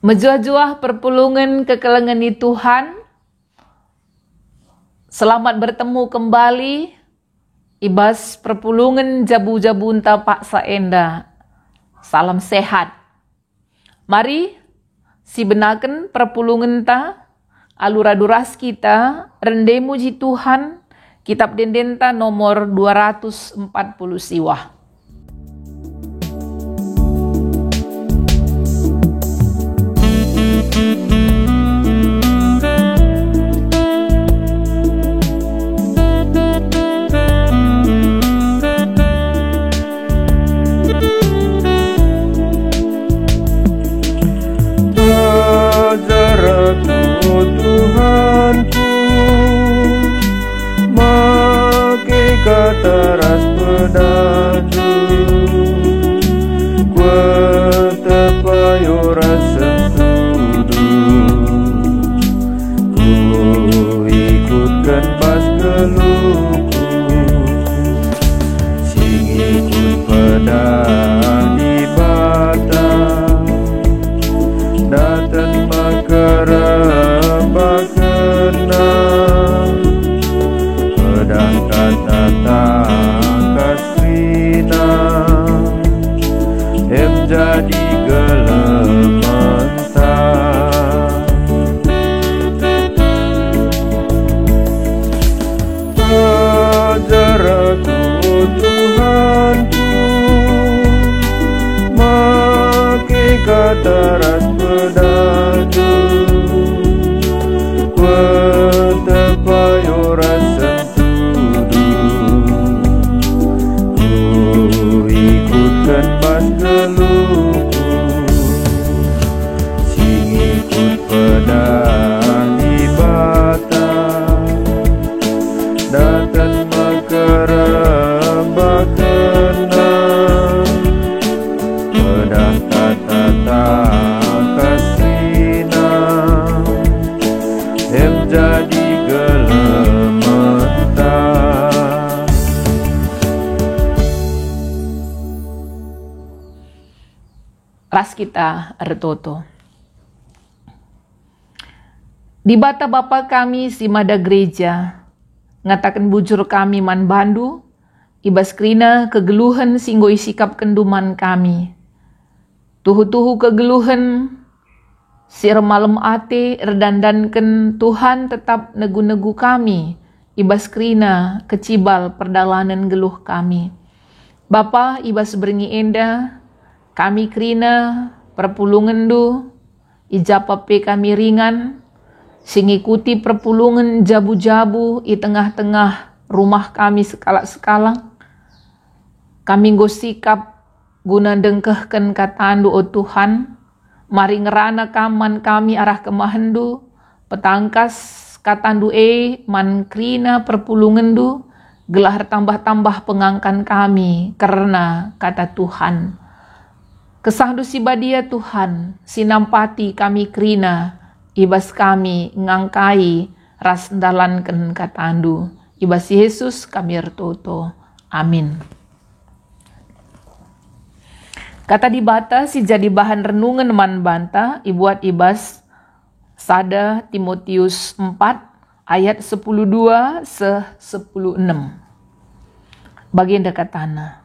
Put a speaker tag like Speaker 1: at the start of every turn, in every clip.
Speaker 1: Mejuah-juah perpulungan kekelengan di Tuhan. Selamat bertemu kembali. Ibas perpulungan jabu-jabu entah Pak Saenda. Salam sehat. Mari si benaken perpulungan ta aluraduras kita rendemu ji Tuhan. Kitab Dendenta nomor 240 siwah.
Speaker 2: Teras pedaju Kue tepayora sentudu Ku ikutkan pas geluku Sing ikut pedang di batang Datang makerem bakenang Pedang kata kasrina em jadi gelementa Ajar aku Tuhanku Maki kata ras pedaju Kuetepayo rasa ikutkan pas geluku Sing ikut pedang di batang Datang makerem bakenang Pedang kata kasrina em jadi gelementa
Speaker 1: Ras kita ertoto. Di bata Bapa kami si mada gereja, ngatakan bujur kami man bandu, ibas krina kegeluhan singgoi sikap kenduman kami. Tuhu-tuhu kegeluhan, si remalem ate redandanken Tuhan tetap negu-negu kami, ibas krina kecibal perdalanan geluh kami. Bapa ibas beringi enda, kami krina perpulungan du, ijapape kami ringan, sing ikuti perpulungan jabu-jabu i tengah-tengah rumah kami sekala-sekala. Kami nggo sikap guna dengkehken katandu o Tuhan, mari ngerana kaman kami arah kemahendu, petangkas katandu man krina perpulungan du, gelar tambah-tambah pengangkan kami karena kata Tuhan. Kesahdu si badia Tuhan, sinampati kami krina, ibas kami ngangkai ras dalanken katandu. Ibas Yesus kami ertoto. Amin. Kata di bata si jadi bahan renungan man banta, ibuat ibas sada Timotius 4 ayat 10:2 10:6. Bagian dekat tanah.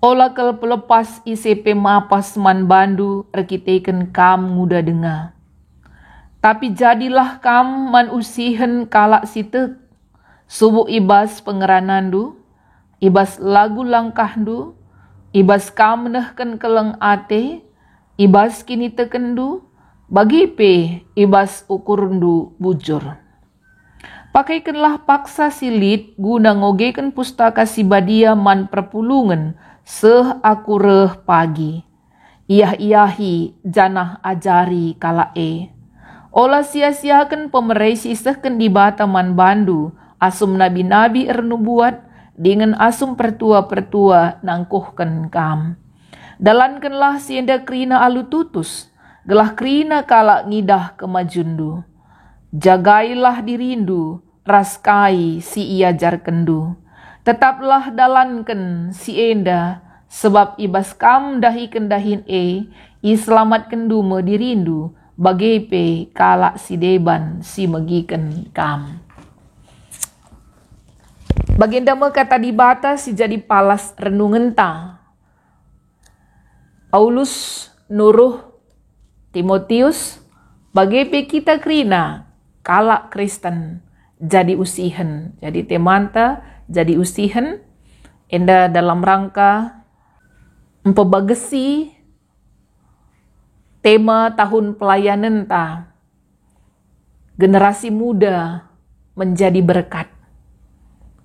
Speaker 1: Ola kel pelepas ICP mapas man bandu rekiteken kam muda dengar. Tapi jadilah kam man usihen kalak sitek. Subuh ibas pengeranandu, ibas lagu langkahdu, ibas kam menehken keleng ate, ibas kini tekendu, bagi pe ibas ukurundu bujur. Pakaikanlah paksa silit guna ngogeken pustaka si badia man perpulungan seh aku reh pagi. Iyah-iyahi janah ajari kalae. Olah sia-siakan pemerai sisehken di bata man bandu asum nabi-nabi ernubuat dengan asum pertua-pertua nangkuhken kam. Dalankanlah sienda krina alu tutus, gelah krina kalak ngidah kemajundu. Jagailah dirindu, raskai si ia jarkendu. Tetaplah dalanken si enda, sebab ibas kam dahi kendahin I selamatkan dume dirindu, bagepe kalak si deban si megiken kam. Baginda kata di bata si jadi palas renungan ta. Paulus nuruh Timotius, bagepe kita krina kalak Kristen jadi usihen. Jadi temanta jadi usihen enda dalam rangka empebagesi tema tahun pelayanan ta. Generasi muda menjadi berkat.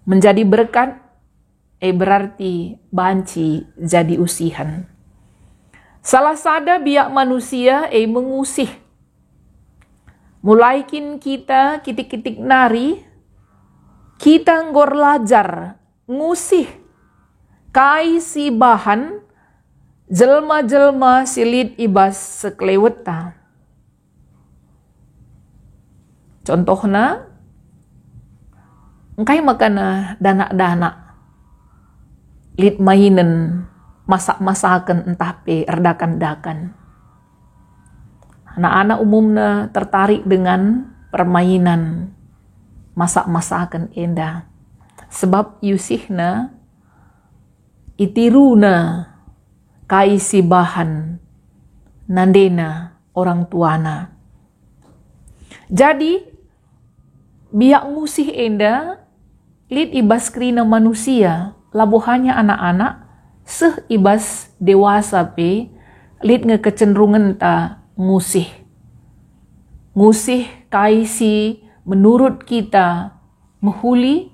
Speaker 1: Menjadi berkat berarti banci jadi usihan. Salah sada biak manusia mengusih. Mulai kita kitik-kitik nari, kita nggor lajar ngusih kai si bahan jelma-jelma silit ibas sekleweta. Contohna, engkai makana dana-dana lit mainen masak-masakan entah pe erdakan-dakan. Anak-anak umumnya tertarik dengan permainan masak-masakan enda. Sebab yusihna itiruna kai si bahan nandena orang tuana. Jadi biak ngusih enda lit ibas krina manusia labuhannya anak-anak seh ibas dewasa pe lit ngekecenderungan ta ngusih. Ngusih kai si menurut kita mehuli,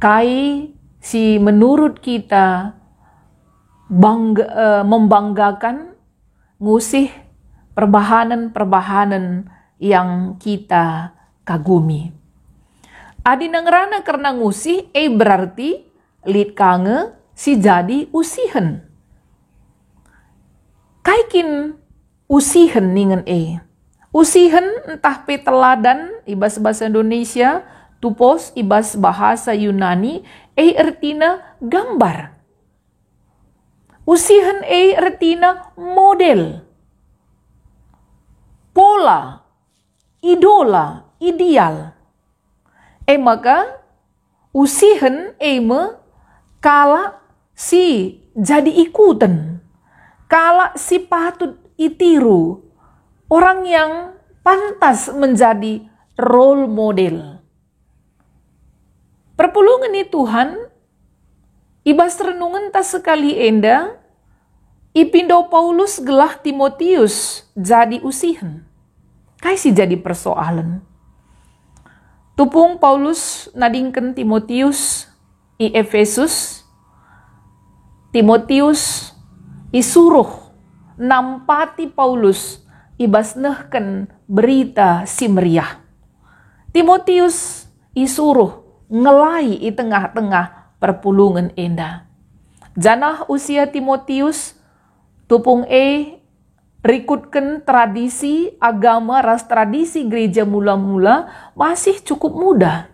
Speaker 1: kai si menurut kita membanggakan, ngusih perbahanan-perbahanan yang kita kagumi. Adi nangrana karena ngusih berarti lit kange si jadi usihen. Kaikin usihen ningen Usihen entah pe teladan ibas bahasa Indonesia, tupos ibas bahasa Yunani, artina gambar. Usihen artina model. Pola, idola, ideal. Maka usihen kala si jadi ikutan. Kala si patut itiru. Orang yang pantas menjadi role model. Perpulungan ni Tuhan, ibas renungan tak sekali enda, ipindo Paulus gelah Timotius jadi usihen. Kai si jadi persoalan. Tupung Paulus nadingken Timotius i Efesus, Timotius isuruh nampati Paulus ibas nehken berita si meriah. Timotius isuruh ngelai i tengah-tengah perpulungan enda. Janah usia Timotius tupung rikutkan tradisi agama ras tradisi gereja mula-mula masih cukup muda.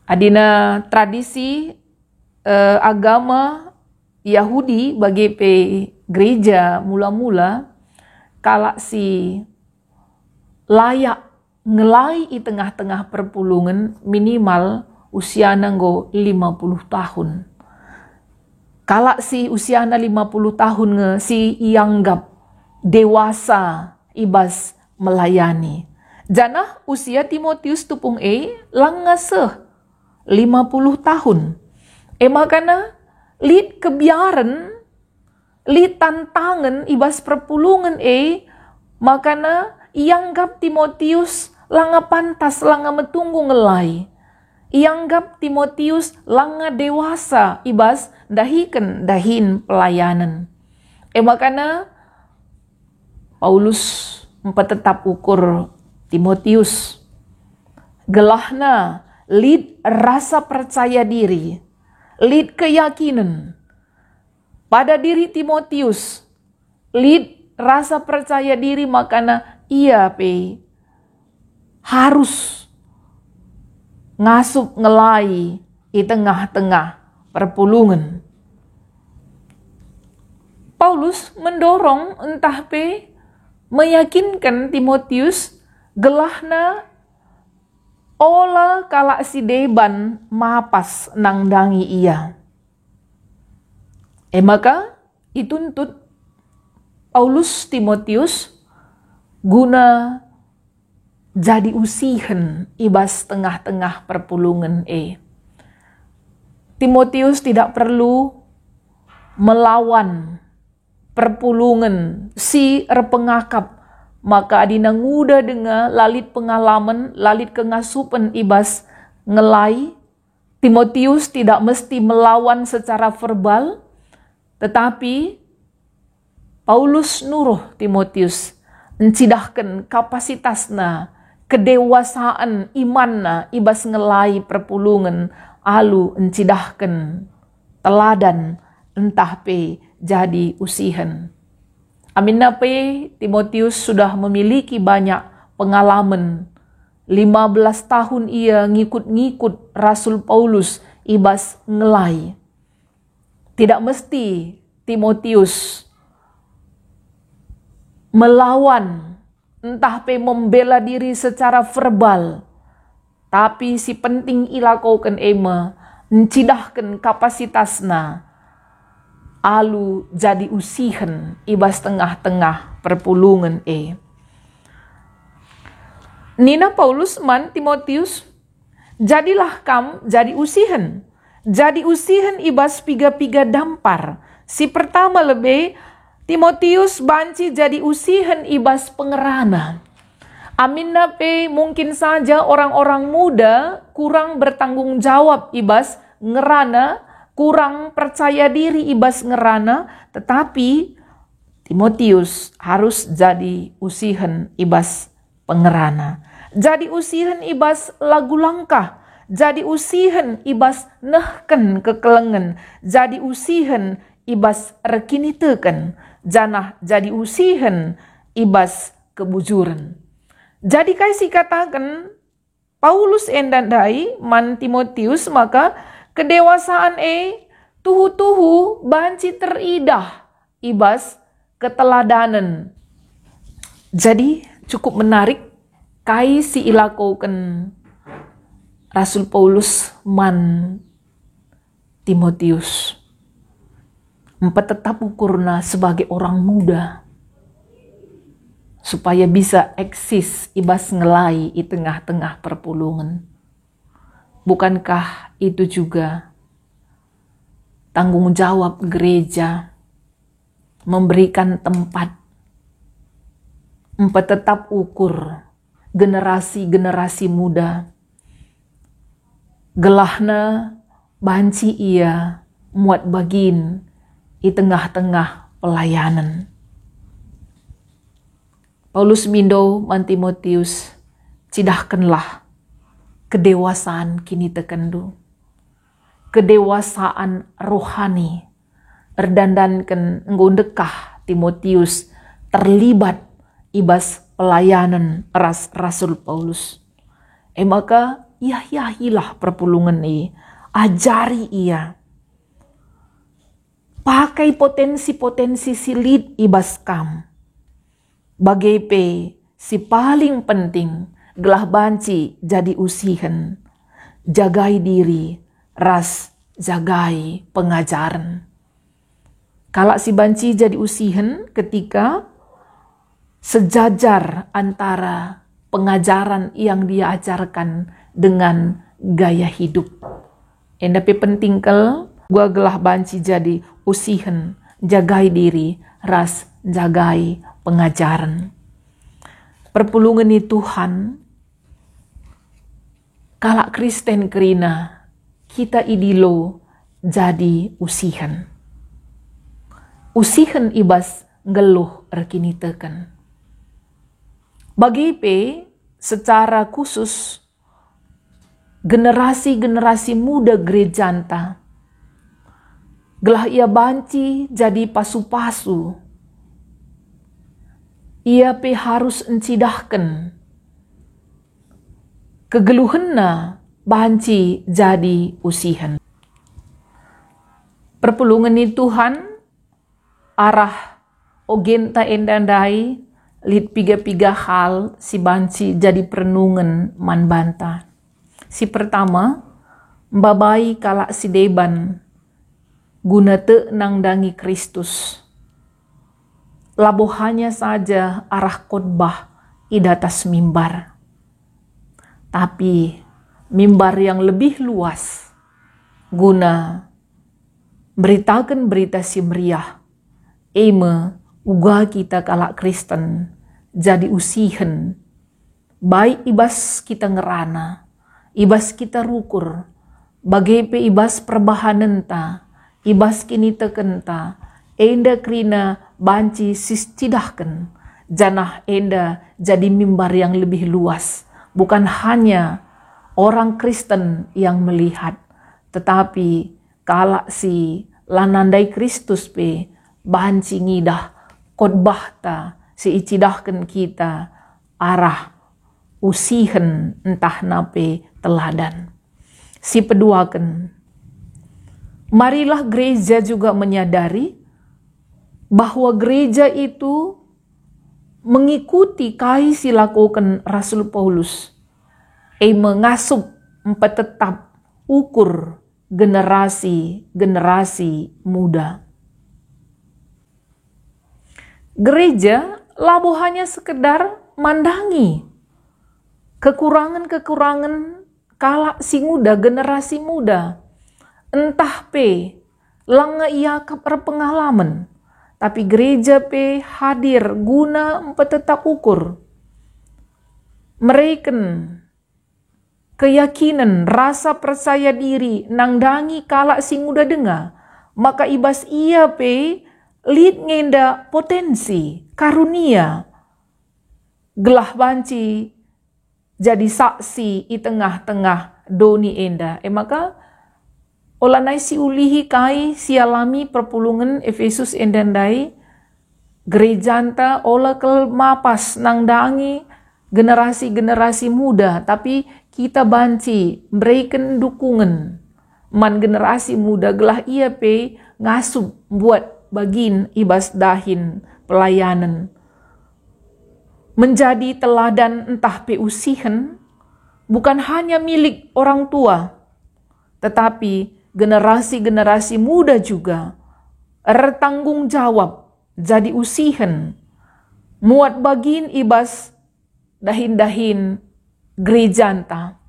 Speaker 1: Adina tradisi agama Yahudi bagi pe gereja mula-mula kalak si layak ngelai i tengah-tengah perpulungan minimal usia nanggo 50 tahun. Kalak si usia na 50 tahun nge si ianggap dewasa ibas melayani. Janah usia Timotius tupung langaseh 50 tahun. Makana lid kebiaran, lid tantangan ibas perpulungan makana ianggap Timotius langa pantas langa metunggu ngelai. Ianggap Timotius langa dewasa ibas dahin pelayanan. Makana Paulus tetap ukur Timotius. Gelahna lid rasa percaya diri, lid keyakinan pada diri Timotius, lid rasa percaya diri makana ia harus ngasup ngelai di tengah-tengah perpulungan. Paulus mendorong entah pe meyakinkan Timotius gelahna ola kalak si deban mapas nangdangi ia. Maka ituntut Paulus Timotius guna jadi usihen ibas tengah-tengah perpulungan Timotius tidak perlu melawan perpulungan si pengakap, maka adina nguda denga lalit pengalaman, lalit kengasupan ibas ngelai. Timotius tidak mesti melawan secara verbal, tetapi Paulus nuruh Timotius encidahkan kapasitasna, kedewasaan imanna ibas ngelai perpulungan, alu encidahkan teladan entah pe jadi usihen. Aminna pe Timotius sudah memiliki banyak pengalaman. 15 tahun ia ngikut-ngikut Rasul Paulus ibas ngelai. Tidak mesti Timotius melawan, entah pe membela diri secara verbal. Tapi si penting ilakokan encidahkan kapasitasna, alu jadi usihen ibas tengah-tengah perpulungan Nina Paulus man Timotius, jadilah kam jadi usihen. Jadi usihen ibas piga-piga dampar. Si pertama lebih Timotius banci jadi usihen ibas pengerana. Aminna pe mungkin saja orang-orang muda kurang bertanggung jawab ibas ngerana, kurang percaya diri ibas ngerana, tetapi Timotius harus jadi usihen ibas pengerana. Jadi usihen ibas lagu langkah, jadi usihen ibas nehken kekelengen, jadi usihen ibas rekiniteken, janah jadi usihen ibas kebujuran. Jadi kaisi katakan Paulus endandai man Timotius, maka kedewasaan tuhu-tuhu banci teridah ibas keteladanan. Jadi cukup menarik kaisi ilakokan Rasul Paulus man Timotius. Tetap ukurna sebagai orang muda, supaya bisa eksis ibas ngelai di tengah-tengah perpulungan. Bukankah itu juga tanggung jawab gereja memberikan tempat tetap ukur generasi-generasi muda, gelahna banci ia muat bagin di tengah-tengah pelayanan. Paulus mindo man Timotius, cidahkanlah kedewasaan kini tekendu. Kedewasaan rohani. Erdandankan nggondekah Timotius terlibat ibas pelayanan Rasul Paulus. Maka yahilah perpulungan ajari ia. Pakai potensi-potensi silit ibas kam. Bagai pe si paling penting gelah banci jadi usihen, jagai diri, ras jagai pengajaran. Kalau si banci jadi usihen ketika sejajar antara pengajaran yang dia ajarkan dengan gaya hidup. Endape penting kel gua gelah banci jadi usihen, jagai diri, ras jagai pengajaran. Perpulungan ni Tuhan, kalak Kristen kerina, kita idilo jadi usihan. Usihan ibas ngeluh rekinitekan. Bagi pe, secara khusus, generasi-generasi muda gereja anta, gelah ia banci jadi pasu-pasu. Ia pe harus encidahkan kegeluhenna banci jadi usihan. Perpulungan ni Tuhan arah ogenta endandai lit piga-piga hal si banci jadi perenungan man banta. Si pertama, mbabai kalak si deban guna te nangdangi Kristus. Labo hanya saja arah khotbah di atas mimbar. Tapi mimbar yang lebih luas guna beritakan berita si meriah. Eme uga kita kalak Kristen jadi usihen. Baik ibas kita ngerana, ibas kita rukur, bagepe ibas perbahanenta, ibas kini tekenta, enda krina banci sistidahken, janah enda jadi mimbar yang lebih luas. Bukan hanya orang Kristen yang melihat, tetapi kalak si lanandai Kristus pe banci ngidah khotbah ta si icidahken kita arah usihen entah nape teladan. Si peduaken, marilah gereja juga menyadari bahwa gereja itu mengikuti kai silakukan Rasul Paulus. Mengasup tetap ukur generasi muda. Gereja labo hanya sekedar mandangi kekurangan-kekurangan kalak si muda, generasi muda. Entah pe langa ia pengalaman. Tapi gereja pe hadir guna tetap ukur. Mereka keyakinan, rasa percaya diri, nangdangi kalak si muda dengar. Maka ibas ia pe lid ngenda potensi, karunia. Gelah banci jadi saksi di tengah-tengah doni enda. Maka olanai si ulihi kai si alami perpulungan Efesus endandai gereja anta ola kel mapas nangdangi generasi-generasi muda, tapi kita banci berikan dukungan man generasi muda gelah ia pe ngasup buat bagin ibas dahin pelayanan menjadi teladan entah pe usihen bukan hanya milik orang tua, tetapi generasi-generasi muda juga bertanggung jawab jadi usihen muat bagin ibas dahin-dahin gereja anta.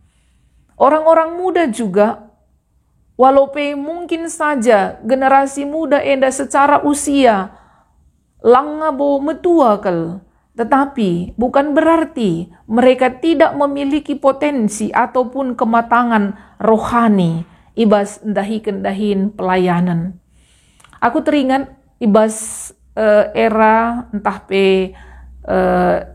Speaker 1: Orang-orang muda juga walaupun mungkin saja generasi muda enda secara usia langabo metua kel, tetapi bukan berarti mereka tidak memiliki potensi ataupun kematangan rohani ibas dahin pelayanan. Aku teringat ibas era entah pe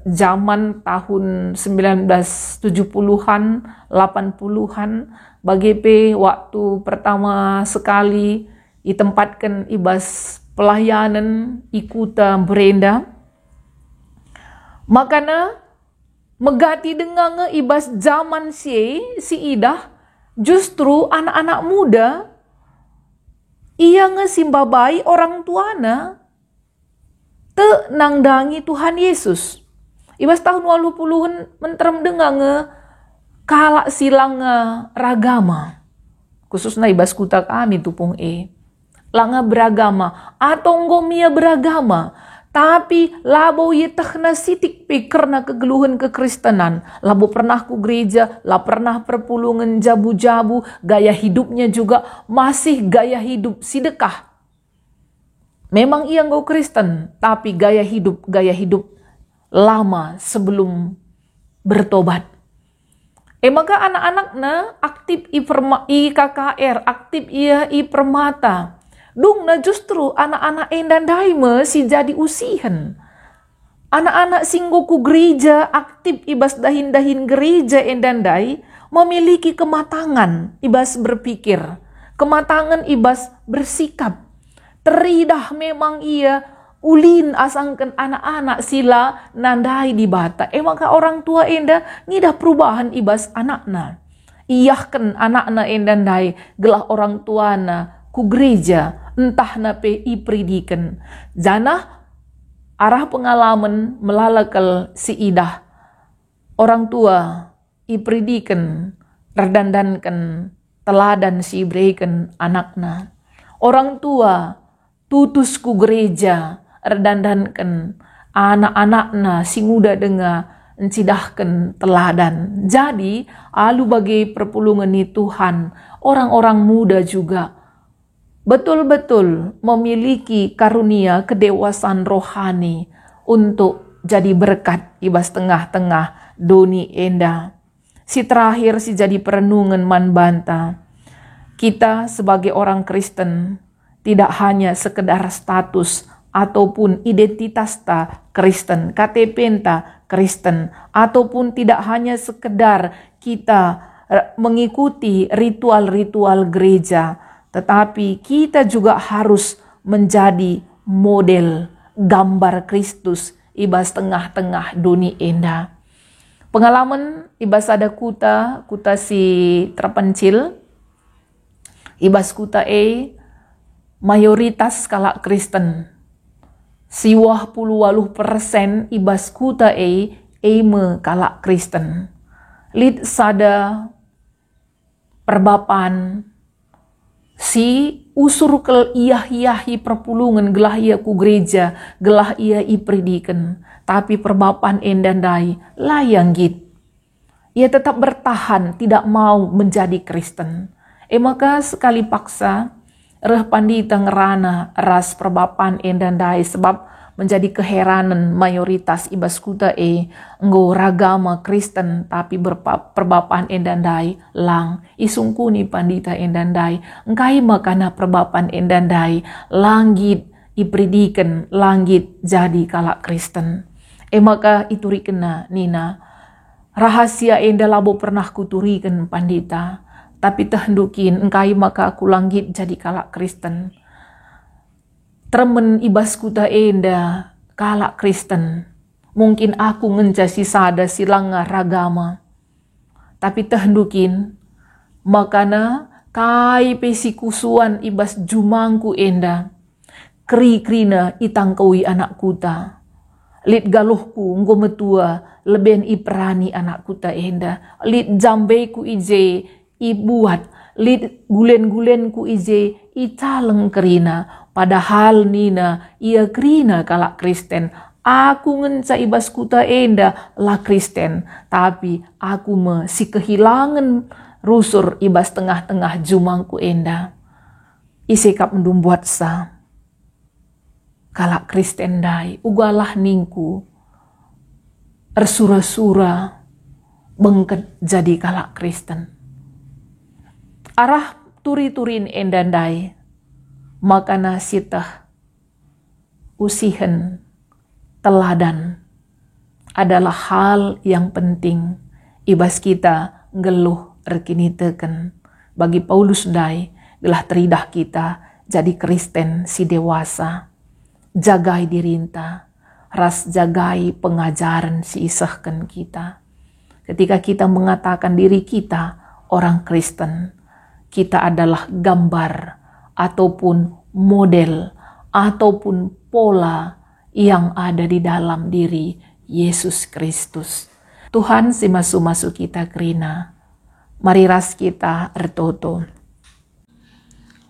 Speaker 1: zaman tahun 1970-an, 80-an, bagi pe waktu pertama sekali ditempatkan ibas pelayanan ikuta berenda. Makana megati dengan ibas zaman si idah, justru anak-anak muda ia ngesimbabai orang tuana te nangdangi Tuhan Yesus. Ibas tahun 80-an menterem dengan kalak silang ragama. Khususnya ibas kuta kami tupung langa beragama atau ngomia beragama. Tapi labo ye tehna sitik pe karena kegeluhan kekristenan. Labo pernah ku gereja, lah pernah perpulungan jabu-jabu, gaya hidupnya juga masih gaya hidup sedekah. Memang ia ngau Kristen, tapi gaya hidup lama sebelum bertobat. Maka anak-anaknya aktif i KKR, aktif ia i permata. Dungna justru anak-anak endan daime si jadi usihen. Anak-anak singgoku gereja aktif ibas dahin-dahin gereja endan dai memiliki kematangan ibas berpikir, kematangan ibas bersikap. Teridah memang ia ulin asangkan anak-anak sila nandai di bata. Maka orang tua enda ngidah perubahan ibas anakna. Iyahkan anakna endan dai gelah orang tuana ku gereja entah nape ipridiken. Janah arah pengalaman melalakal si idah. Orang tua ipridiken, redandankan, teladan si ibreiken anakna. Orang tua tutus ku gereja, redandankan anak-anakna si muda denga encidahkan teladan. Jadi alu bagi perpulungan ni Tuhan, orang-orang muda juga betul-betul memiliki karunia kedewasaan rohani untuk jadi berkat ibas tengah-tengah doni enda. Si terakhir si jadi perenungan man banta. Kita sebagai orang Kristen tidak hanya sekedar status ataupun identitas ta Kristen, KTP ta Kristen, ataupun tidak hanya sekedar kita mengikuti ritual-ritual gereja, tetapi kita juga harus menjadi model gambar Kristus ibas tengah-tengah dunia enda. Pengalaman ibas ada kuta si terpencil, ibas kuta mayoritas kalak Kristen. Siwah 80% ibas kuta me kalak Kristen. Lid sada perbapan si usur kel iyah-iyahi perpulungan gelah ia ku gereja, gelah ia ipridiken. Tapi perbapan endandai layang git. Ia tetap bertahan, tidak mau menjadi Kristen. Maka sekali paksa, reh pandita ngerana ras perbapan endandai sebab menjadi keheranan mayoritas ibas kuta nggo ragama Kristen tapi perbapan endandai lang isungkuni pandita endandai engkai makana perbapan endandai langit ipridiken langit jadi kalak Kristen. Maka ituri kena nina rahasia enda labo pernah kuturikan pandita, tapi tehendukin engkai maka aku langit jadi kalak Kristen. Tremen ibas kuta enda kalak Kristen. Mungkin aku ngencasi sada silanga ragama. Tapi tehendukin makana kai pesikusuan ibas jumangku enda. Kri-krina itangkawi anak kuta. Lid galuhku nggo metua leben iprani anak kuta enda. Lid jambeku ije ibuat. Lid gulen-gulenku ije italeng kerina. Padahal nina ia kerina kalak Kristen. Aku ngenca ibas kuta enda lah Kristen. Tapi aku si kehilangan rusur ibas tengah-tengah jumangku enda. Isekap mendumbuat sa. Kalak Kristen dai, ugalah ningku, ersura-sura, bengket jadi kalak Kristen. Arah turi-turin endandai, makana sitah, usihen, teladan, adalah hal yang penting, ibas kita ngeluh rekini teken. Bagi Paulus dai, gelah teridah kita, jadi Kristen si dewasa. Jagai dirinta, ras jagai pengajaran si isahkan kita. Ketika kita mengatakan diri kita orang Kristen, kita adalah gambar ataupun model ataupun pola yang ada di dalam diri Yesus Kristus. Tuhan si masu-masu kita kerina, mari ras kita ertoto.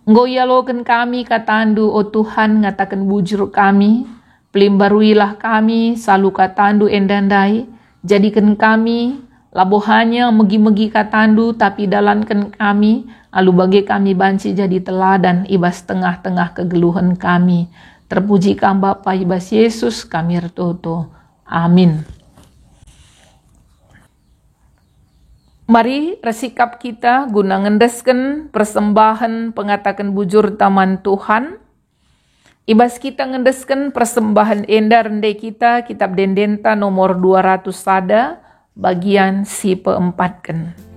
Speaker 1: Nggoyaloken kami katandu, o Tuhan ngatakan bujur kami, pelimbaruilah kami, salu katandu endandai, jadikan kami, labo hanya megi-megi katandu, tapi dalankan kami, alu bagi kami banci jadi teladan, ibas tengah-tengah kegeluhan kami. Terpuji kam Bapa ibas Yesus, kami ertoto. Amin. Mari resikap kita guna ngendesken persembahan pengatakan bujur taman Tuhan. Ibas kita ngendesken persembahan enda rende kita kitab Dendenta nomor 200 sada bagian si peempatken.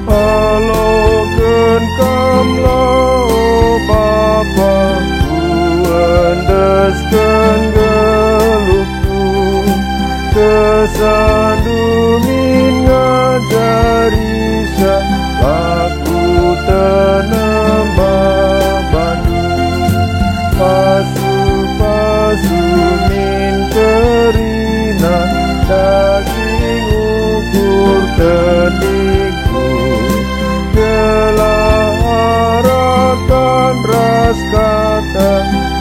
Speaker 2: Haloken kamla o Bapa sandumin ngajari sa laku tenembah bandu pasu min kerina daging ukur tenikku gelaharakan ras kata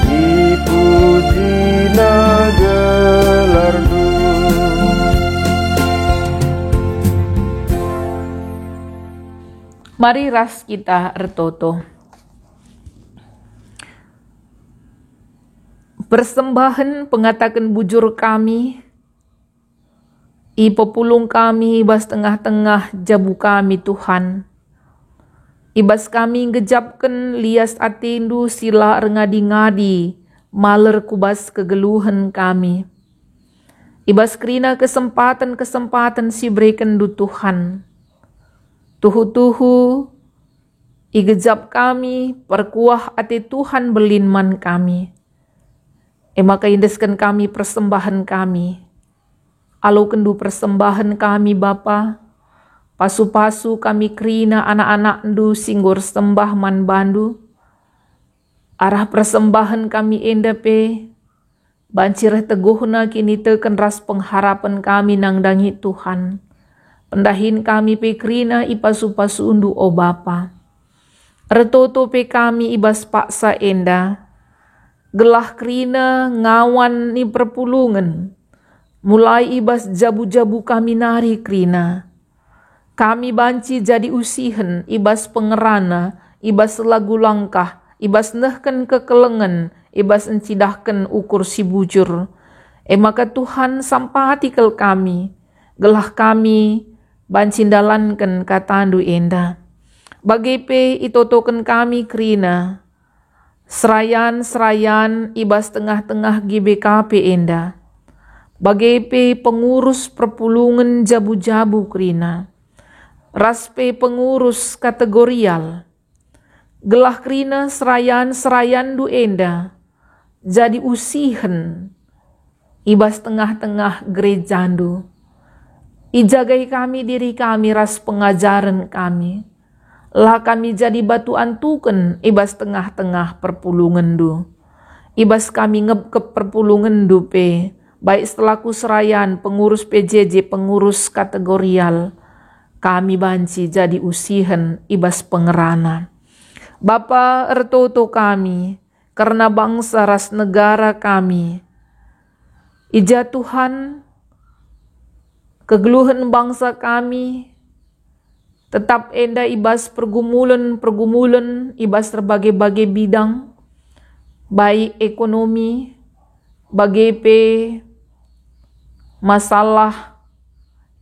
Speaker 2: dipuji nagelardu.
Speaker 1: Mari ras kita ertoto. Persembahan pengatakan bujur kami, i pepulung kami ibas tengah-tengah jabu kami Tuhan. Ibas kami ngejapkan lias atendu sila ngadi-ngadi, maler kubas kegeluhan kami. Ibas kerina kesempatan-kesempatan si berikan du Tuhan. Tuhu-tuhu, igejap kami, perkuah ati Tuhan belinman kami. Maka indeskan kami persembahan kami. Alau kendu persembahan kami Bapa, pasu-pasu kami kerina anak-anak ndu singgur sembah man bandu. Arah persembahan kami endape, bancirah teguhna kini teken ras pengharapan kami nang dangi Tuhan. Pendahin kami pe kerina ipasu-pasu undu o Bapa. Retoto pe kami ibas paksa enda. Gelah kerina ngawan ni perpulungan. Mulai ibas jabu-jabu kami nari kerina. Kami banci jadi usihan ibas pengerana, ibas lagu langkah, ibas nehken kekelengan, ibas encidahken ukur si bujur. Maka Tuhan sampatikel kami. Gelah kami bancindalanken katandu enda. Bagepe itotoken kami kerina. Serayan ibas tengah-tengah GBKP enda. Bagepe pengurus perpulungan jabu-jabu kerina. Raspe pengurus kategorial. Gelah kerina serayan du enda. Jadi usihen. Ibas tengah-tengah gerejandu. Ijagai kami diri kami ras pengajaran kami. Lah kami jadi batu antuken ibas tengah-tengah perpulungan du. Ibas kami ngep perpulungan du pe. Baik selaku serayan, pengurus PJJ, pengurus kategorial. Kami banci jadi usihan ibas pengerana. Bapa ertoto kami, karena bangsa ras negara kami. Ija Tuhan, kegeluhan bangsa kami, tetap enda ibas pergumulan ibas berbagai-bagai bidang, baik ekonomi, bagai masalah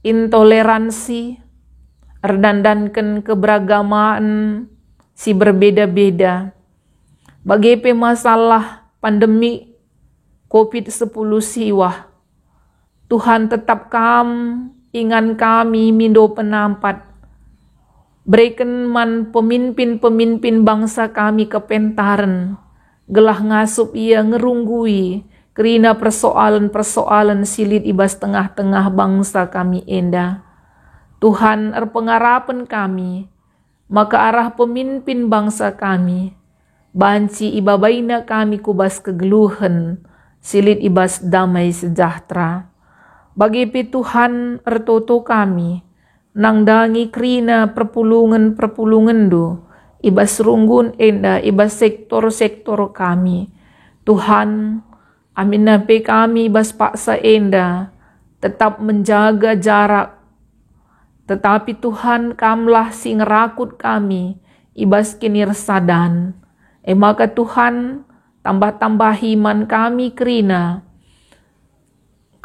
Speaker 1: intoleransi, erdandankan keberagamaan si berbeda-beda, bagai masalah pandemi COVID-10 siwah. Tuhan tetap ingan kami mindo penampat. Berikan man pemimpin-pemimpin bangsa kami kepentaran. Gelah ngasup ia ngerunggui. Kerina persoalan-persoalan silit ibas tengah-tengah bangsa kami enda. Tuhan erpengarapan kami. Maka arah pemimpin bangsa kami. Banci ibabaina kami kubas kegeluhan. Silit ibas damai sejahtera. Bagi Tuhan ertoto kami, nang dangi krina perpulungan do, ibas runggun enda, ibas sektor-sektor kami. Tuhan, amin nape kami ibas paksa enda, tetap menjaga jarak. Tetapi Tuhan kamlah si ngerakut kami, ibas kinirsadan. Maka Tuhan, tambah-tambah iman kami krina,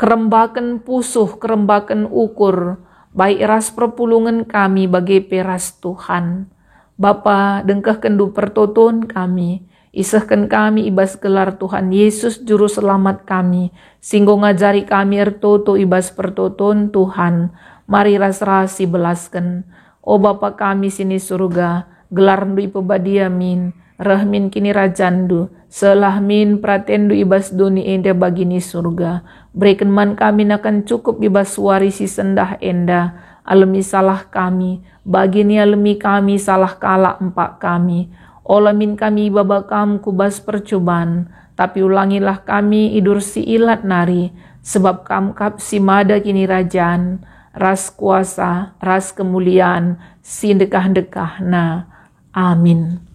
Speaker 1: kerembakan pusuh, kerembakan ukur, baik ras perpulungan kami bagi peras Tuhan. Bapa, dengkah kendu pertoton kami, isahkan kami ibas gelar Tuhan Yesus Juru Selamat kami, singgo ngajari kami ertoto ibas pertoton Tuhan, mari ras rasi belaskan. O Bapa kami sini surga, gelar ndu ipebadiamin, rahmin kini rajandu, selahmin pratendu ibas doni enda bagini surga. Berikan man kami akan cukup ibas warisi sendah enda, alami salah kami, bagini alami kami salah kala empak kami. Olamin kami baba kam kubas percobaan, tapi ulangilah kami idur si ilat nari, sebab kam kap si mada kini rajan, ras kuasa, ras kemuliaan, si dekah-dekah na. Amin.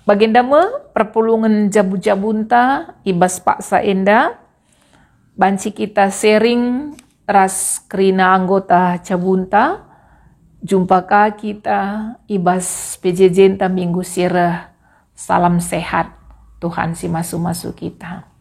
Speaker 1: Bagendama perpulungan jabu-jabunta ibas paksa enda, banci kita sharing ras kerina anggota jabunta, jumpa kita ibas PJJ minggu sirah. Salam sehat, Tuhan si masu-masu kita.